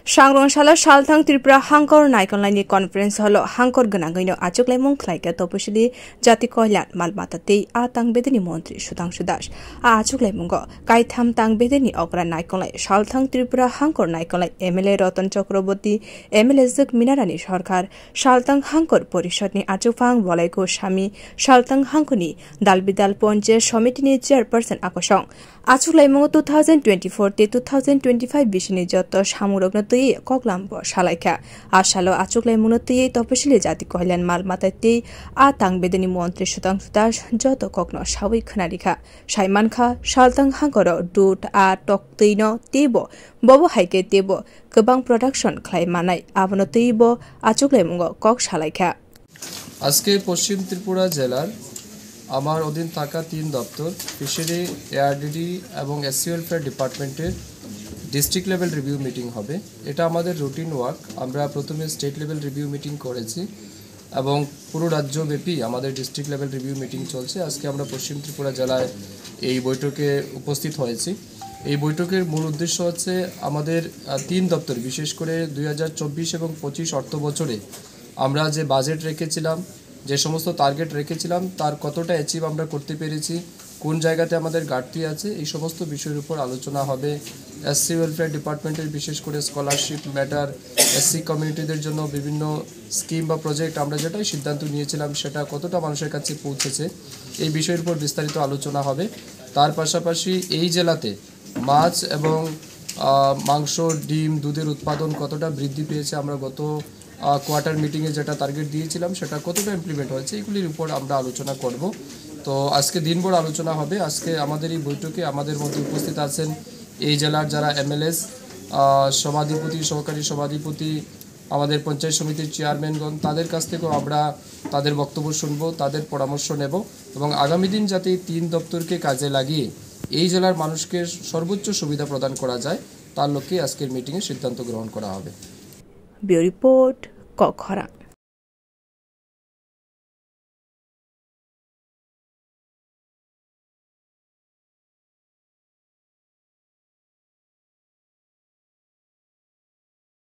सांग्रंशाला सालथां Tripura हांकर नायकनलाइनि conference hall हांकर गनांगैनो आचुकलाइमुं खलाइका तपसिलि जाति कल्याण मालमाताते आ तांगबेदेनि मंत्री सुधांशु दास आ आचुकलाइमुंगो काइथाम तांगबेदेनि Agra नायकनलाइ सालथां Tripura हांकर नायकनलाइ MLA रतन चक्रवर्ती MLA जग मिनारानि सरकार सालथां हांकर परिषदनि आचुफां बलाइ गोस्वामी सालथां हांकरनि दालबिदाल पंचायत समितिनि चेयरपर्सन आकसं आचुकलाइमुंगो 2024 ते 2025 बिसिनि जत सामुरग्न तयै कगलाम्ब सालाइखा आशालो आचुकलाइमुंगनो तयै तपसिलि जाति कल्याण मालमाताते आ तांगबेदेनि मंत्री सुधांशु दास जत कगनो सावै खोनारिखा साइमानखा सालथां हांकर दुट आ टकतैनो तेबो बबो हाइके तेबो गोबां प्रडाक्शन खालायमानाय आबनो तैबो आचुकलाइमुंगो कग सालाइखा আজকে পশ্চিম ত্রিপুরা জেলার আমার অধীন থাকা 3 দপ্তর ফিশারি এআরডিডি এবং এসসি ওয়েলফেয়ার ডিপার্টমেন্টের ডিস্ট্রিক্ট লেভেল রিভিউ মিটিং হবে। এটা আমাদের রুটিন ওয়ার্ক। আমরা প্রথমে স্টেট লেভেল রিভিউ মিটিং করেছি এবং পুরো রাজ্যব্যাপী আমাদের ডিস্ট্রিক্ট লেভেল রিভিউ মিটিং চলছে। আজকে আমরা পশ্চিম ত্রিপুরা জেলায় এই বৈঠকে উপস্থিত হয়েছি। এই বৈঠকের মূল উদ্দেশ্য হচ্ছে আমাদের 3 দপ্তর বিশেষ করে 2024 এবং 25 অর্থ বছরে আমরা যে বাজেট রেখেছিলাম, যে সমস্ত টার্গেট রেখেছিলাম তার কতটা অ্যাচিভ আমরা করতে পেরেছি, কোন জায়গাতে আমাদের ঘাটতি আছে, এই সমস্ত বিষয়ের উপর আলোচনা হবে। এসসি ওয়েলফেয়ার ডিপার্টমেন্টের বিশেষ করে স্কলারশিপ ম্যাটার, এসসি কমিউনিটিদের জন্য বিভিন্ন স্কিম বা প্রজেক্ট আমরা যেটাই সিদ্ধান্ত নিয়েছিলাম সেটা কতটা মানুষের কাছে পৌঁছেছে, এই বিষয়ের উপর বিস্তারিত আলোচনা হবে। তার পাশাপাশি এই জেলাতে মাছ এবং মাংস, ডিম, দুধের উৎপাদন কতটা বৃদ্ধি পেয়েছে, আমরা গত কোয়ার্টার মিটিংয়ে যেটা টার্গেট দিয়েছিলাম সেটা কতটা ইমপ্লিমেন্ট হয়েছে, এইগুলির উপর আমরা আলোচনা করব। তো আজকে দিনভর আলোচনা হবে। আজকে আমাদের এই বৈঠকে আমাদের মধ্যে উপস্থিত আছেন এই জেলার যারা এমএলএস, সভাধিপতি, সহকারী সভাধিপতি, আমাদের পঞ্চায়েত সমিতির চেয়ারম্যানগণ, তাদের কাছ থেকেও আমরা তাদের বক্তব্য শুনব, তাদের পরামর্শ নেব এবং আগামী দিন যাতে 3 দপ্তরকে কাজে লাগিয়ে এই জেলার মানুষকে সর্বোচ্চ সুবিধা প্রদান করা যায় তার লক্ষ্যে আজকের মিটিংয়ে সিদ্ধান্ত গ্রহণ করা হবে। Bureau report কখরা।